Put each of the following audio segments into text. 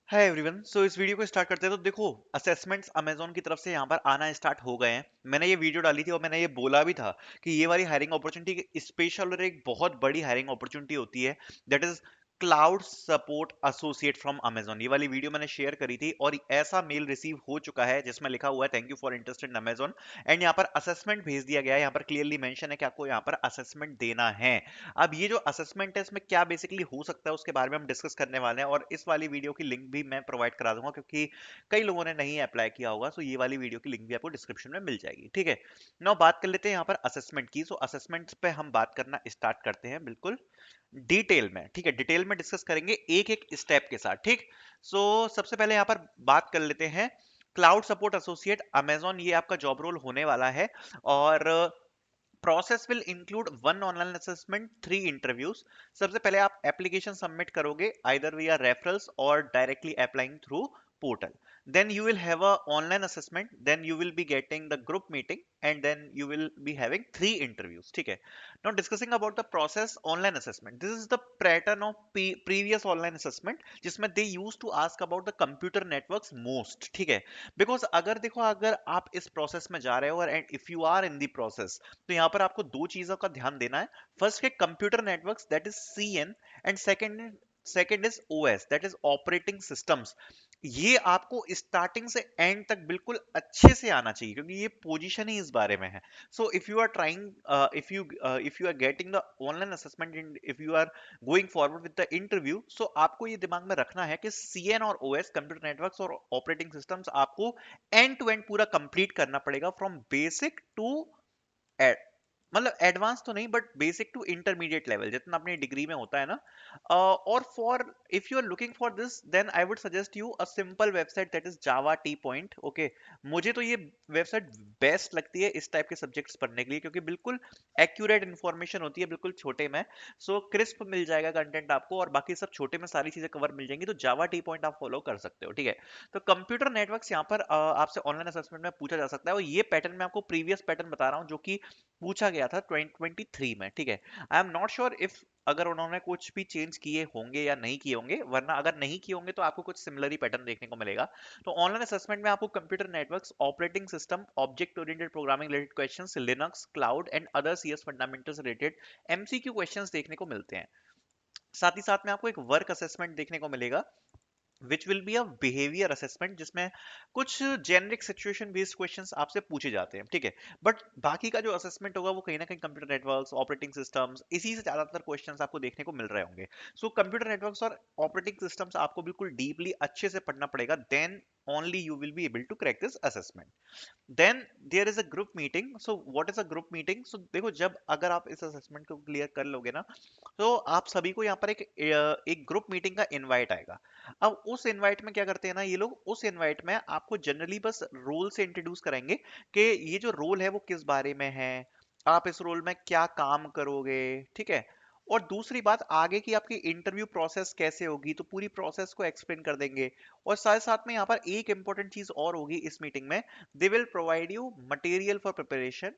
Hi everyone. सो इस video को start करते हैं तो देखो, असेसमेंट्स अमेजोन की तरफ से यहाँ पर आना स्टार्ट हो गए हैं। मैंने ये वीडियो डाली थी और मैंने ये बोला भी था कि ये वाली हायरिंग अपॉर्चुनिटी स्पेशल और एक बहुत बड़ी हायरिंग अपॉर्चुनिटी होती है, that is cloud support associate from Amazon. ये वाली वीडियो मैंने शेयर करी थी और ऐसा मेल रिसीव हो चुका है जिसमें लिखा हुआ है thank you for interest in Amazon, and यहाँ पर असेसमेंट भेज दिया गया है। यहाँ पर क्लियरली मेंशन है कि आपको यहाँ पर असेसमेंट देना है। अब ये जो असेसमेंट है इसमें क्या बेसिकली हो सकता है उसके बारे में हम डिस्कस करने वाले हैं, और इस वाली वीडियो की लिंक भी मैं प्रोवाइड करा दूंगा क्योंकि कई लोगों ने नहीं अप्लाई किया होगा। सो ये वाली वीडियो की लिंक भी आपको डिस्क्रिप्शन में मिल जाएगी। ठीक है, नाउ बात कर लेते हैं यहाँ पर असेसमेंट की। सो असेसमेंट पे हम बात करना स्टार्ट करते हैं बिल्कुल डिटेल में। ठीक है, डिटेल में डिस्कस करेंगे एक एक स्टेप के साथ। ठीक, सो सबसे पहले यहाँ पर बात कर लेते हैं क्लाउड सपोर्ट एसोसिएट अमेजोन। ये आपका जॉब रोल होने वाला है और process will include one online assessment, three interviews. सबसे पहले आप एप्लीकेशन सबमिट करोगे आइदर विया रेफरल्स और directly applying through portal. Then you will have a online assessment, then you will be getting the group meeting, and then you will be having three interviews. ठीक है, now discussing about the process online assessment, this is the pattern of previous online assessment जिसमें they used to ask about the computer networks most. ठीक है, because अगर देखो, अगर आप इस प्रोसेस में जा रहे हो और and if you are in the process, तो यहाँ पर आपको दो चीजों का ध्यान देना है। फर्स्ट है computer networks, that is CN, and second is OS, that is operating systems. ये आपको स्टार्टिंग से एंड तक बिल्कुल अच्छे से आना चाहिए क्योंकि ये पोजीशन ही इस बारे में है। So if you are trying, if you are getting the online assessment, if you are going forward with the interview, so आपको ये दिमाग में रखना है कि सीएन और ओएस, कंप्यूटर नेटवर्क्स और ऑपरेटिंग सिस्टम्स, आपको एंड टू एंड पूरा कंप्लीट करना पड़ेगा फ्रॉम बेसिक टू मतलब एडवांस तो नहीं but basic to intermediate level जितना अपनी डिग्री में होता है ना। और for if you are looking for this, then I would suggest you a simple website, that is Java T point. Okay, मुझे तो ये वेबसाइट बेस्ट लगती है इस टाइप के सब्जेक्ट्स पढ़ने के लिए क्योंकि बिल्कुल एक्यूरेट इन्फॉर्मेशन होती है, बिल्कुल छोटे में। सो क्रिस्प मिल जाएगा कंटेंट आपको और बाकी सब छोटे में सारी चीजें कवर मिल जाएंगी। तो जावा टी पॉइंट आप फॉलो कर सकते हो। ठीक है, तो कंप्यूटर नेटवर्क्स यहाँ पर आपसे ऑनलाइन असेसमेंट में पूछा जा सकता है और ये पैटर्न मैं आपको प्रीवियस पैटर्न बता रहा हूँ जो कि पूछा गया था 2023 में। ठीक है, I am not sure if अगर उन्होंने कुछ भी चेंज किए होंगे या नहीं किए होंगे, वरना अगर नहीं किए होंगे तो आपको कुछ सिमिलर ही पैटर्न देखने को मिलेगा। तो ऑनलाइन असेसमेंट में आपको computer networks, operating system, object oriented programming related questions, Linux, cloud and other CS fundamentals related MCQ questions देखने को मिलते हैं। साथ ही साथ में आपको एक वर्क असेसमेंट देखने को मिलेगा which will be a behaviour assessment, जिसमें कुछ जेनरिक सिचुएशन बेस्ड क्वेश्चंस आपसे पूछे जाते हैं। ठीक है, बट बाकी का जो असेसमेंट होगा वो कहीं ना कहीं कंप्यूटर नेटवर्क्स, ऑपरेटिंग सिस्टम्स, इसी से ज्यादातर क्वेश्चंस आपको देखने को मिल रहे होंगे। सो कंप्यूटर नेटवर्क्स और ऑपरेटिंग सिस्टम्स आपको बिल्कुल डीपली अच्छे से पढ़ना पड़ेगा, then only you will be able to crack this assessment. Then there is a group meeting. So what is a group meeting? So देखो, जब अगर आप इस असेसमेंट को क्लियर कर लोगे ना, तो आप सभी को यहाँ पर एक ग्रुप मीटिंग का इनवाइट आएगा। अब उस इनवाइट में क्या करते हैं ना ये लोग, उस इनवाइट में आपको जनरली बस रोल से इंट्रोड्यूस कराएंगे कि ये जो रोल है वो किस बारे में है, आप इस रोल में क्या काम करोगे। ठीक है, और दूसरी बात, आगे की आपकी इंटरव्यू प्रोसेस कैसे होगी, तो पूरी प्रोसेस को एक्सप्लेन कर देंगे। और साथ साथ में यहाँ पर एक इंपॉर्टेंट चीज और होगी इस मीटिंग में, they will provide you material for preparation,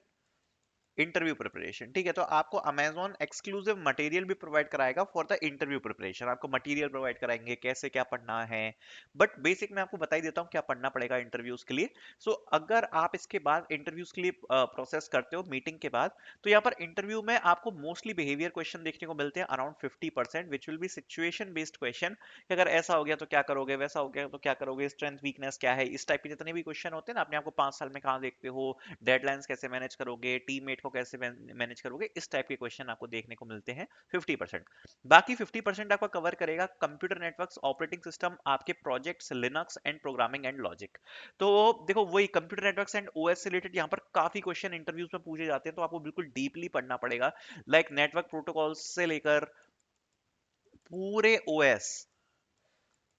interview preparation. ठीक है, तो आपको अमेजोन एक्सक्लूसिव मटेरियल भी प्रोवाइड कराएगा फॉर द इंटरव्यू प्रिपरेशन। आपको मटेरियल प्रोवाइड कराएंगे कैसे क्या पढ़ना है, बट बेसिक मैं आपको बता ही देता हूँ क्या पढ़ना पड़ेगा इंटरव्यूज के लिए। सो अगर आप इसके बाद इंटरव्यूज के लिए प्रोसेस करते हो मीटिंग के बाद, तो यहाँ पर इंटरव्यू में आपको मोस्टली बिहेवियर क्वेश्चन देखने को मिलते हैं around 50%, which will be situation based question कि अगर ऐसा हो गया तो क्या करोगे, वैसा हो गया तो क्या करोगे, स्ट्रेंथ वीकनेस क्या है, इस टाइप के जितने भी क्वेश्चन होते हैं ना, अपने आपको 5 साल में कहाँ देखते हो, डेडलाइंस कैसे मैनेज करोगे, टीममेट को कैसे मैनेज करोगे, इस टाइप के क्वेश्चन आपको देखने को मिलते हैं 50%। बाकी 50% आपका कवर करेगा कंप्यूटर नेटवर्क्स, ऑपरेटिंग सिस्टम, आपके projects, Linux and programming and logic. तो देखो, वही कंप्यूटर नेटवर्क्स एंड ओएस से रिलेटेड यहाँ पर काफी क्वेश्चन इंटरव्यूज में पूछे जाते हैं, तो आपको बिल्कुल डीपली पढ़ना पड़ेगा। लाइक नेटवर्क प्रोटोकॉल्स से लेकर पूरे ओएस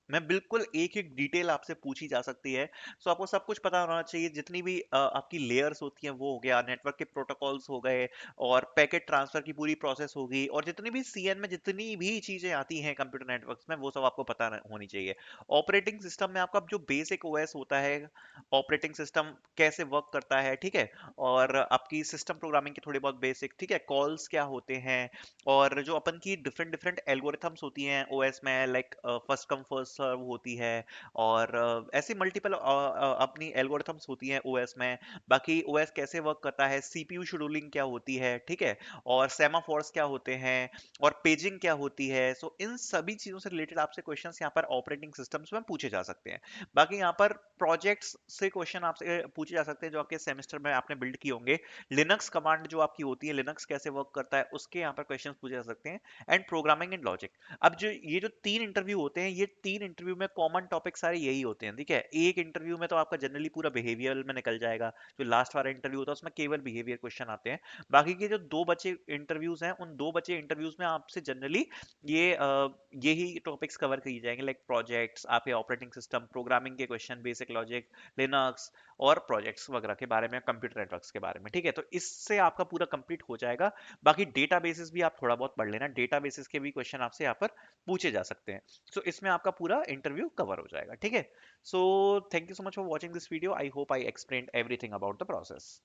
मैं बिल्कुल एक एक डिटेल आपसे पूछी जा सकती है। सो आपको सब कुछ पता होना चाहिए, जितनी भी आपकी लेयर्स होती हैं वो हो गया, नेटवर्क के प्रोटोकॉल्स हो गए, और पैकेट ट्रांसफर की पूरी प्रोसेस होगी, और जितनी भी सीएन में जितनी भी चीजें आती हैं कंप्यूटर नेटवर्क्स में वो सब आपको पता होनी चाहिए। ऑपरेटिंग सिस्टम में आपका जो बेसिक ओएस होता है, ऑपरेटिंग सिस्टम कैसे वर्क करता है, ठीक है, और आपकी सिस्टम प्रोग्रामिंग की थोड़ी बहुत बेसिक, ठीक है, कॉल्स क्या होते हैं, और जो अपन की डिफरेंट डिफरेंट एल्गोरिथम्स होती हैं ओएस में, like first come first serve होती है, और ऐसे मल्टीपल अपनी एल्गोरिथम्स होती हैं ओएस में। बाकी ओएस कैसे वर्क करता है, सीपीयू शेड्यूलिंग क्या होती है, ठीक है, और सेमाफोर्स क्या होते हैं, और पेजिंग क्या होती है। सो इन सभी चीजों से रिलेटेड आपसे क्वेश्चंस यहाँ पर ऑपरेटिंग सिस्टम्स में पूछे जा सकते हैं। बाकी यहाँ पर प्रोजेक्ट्स से क्वेश्चन आपसे पूछे जा सकते हैं जो आपके सेमेस्टर में आपने बिल्ड किए होंगे। लिनक्स कमांड जो आपकी होती है, लिनक्स कैसे वर्क करता है, उसके यहाँ पर क्वेश्चंस पूछे जा सकते हैं। And programming and logic. अब जो ये जो 3 इंटरव्यू होते हैं, ये 3 इंटरव्यू में कॉमन टॉपिक सारे यही होते हैं, ठीक है। एक इंटरव्यू में तो आपका जनरली पूरा बिहेवियर में निकल जाएगा, जो लास्ट वाला इंटरव्यू होता है उसमें केवल बिहेवियर क्वेश्चन आते हैं। बाकी के जो 2 बचे इंटरव्यूज हैं, उन 2 बचे इंटरव्यूज में आपसे जनरली ये यही टॉपिक्स कवर किए जाएंगे, लाइक प्रोजेक्ट्स, आपके ऑपरेटिंग सिस्टम, प्रोग्रामिंग के क्वेश्चन, बेसिक लॉजिक, लिनक्स और प्रोजेक्ट्स वगैरह के बारे में, कंप्यूटर नेटवर्क्स के बारे में, ठीक है। तो इससे आपका पूरा कंप्लीट हो जाएगा। बाकी डेटाबेसेस भी आप थोड़ा बहुत पढ़ लेना, डेटाबेसेस के भी क्वेश्चन आपसे यहाँ पर पूछे जा सकते हैं। सो इसमें आपका पूरा इंटरव्यू कवर हो जाएगा, ठीक है। So thank you so much for watching this video. I hope I explained everything about the process.